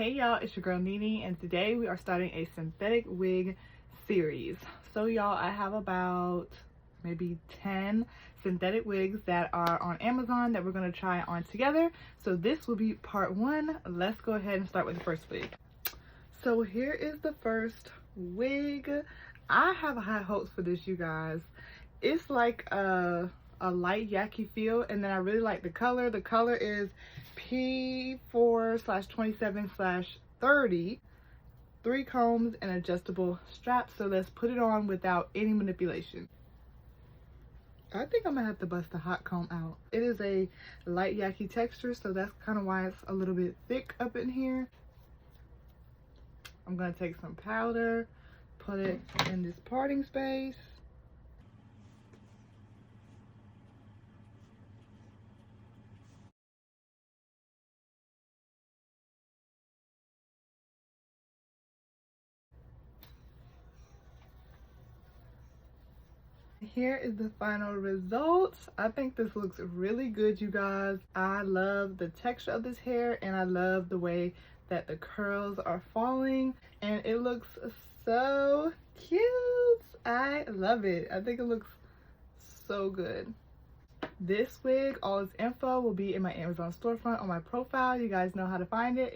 Hey y'all, it's your girl Nene, and today we are starting a synthetic wig series. So y'all, I have about maybe 10 synthetic wigs that are on Amazon that we're going to try on together. So this will be part one. Let's go ahead and start with the first wig. So here is the first wig. I have high hopes for this, you guys. It's like a light yaki feel, and then I really like the color. The color is P4/27/30, 3 combs and adjustable straps. So let's put it on without any manipulation. I think I'm gonna have to bust the hot comb out. It is a light yaki texture, so that's kind of why it's a little bit thick up in here. I'm gonna take some powder, put it in this parting space. Here is the final result. I think this looks really good, you guys. I love the texture of this hair, and I love the way that the curls are falling, and it looks so cute. I love it. I think it looks so good. This wig, all its info will be in my Amazon storefront on my profile. You guys know how to find it.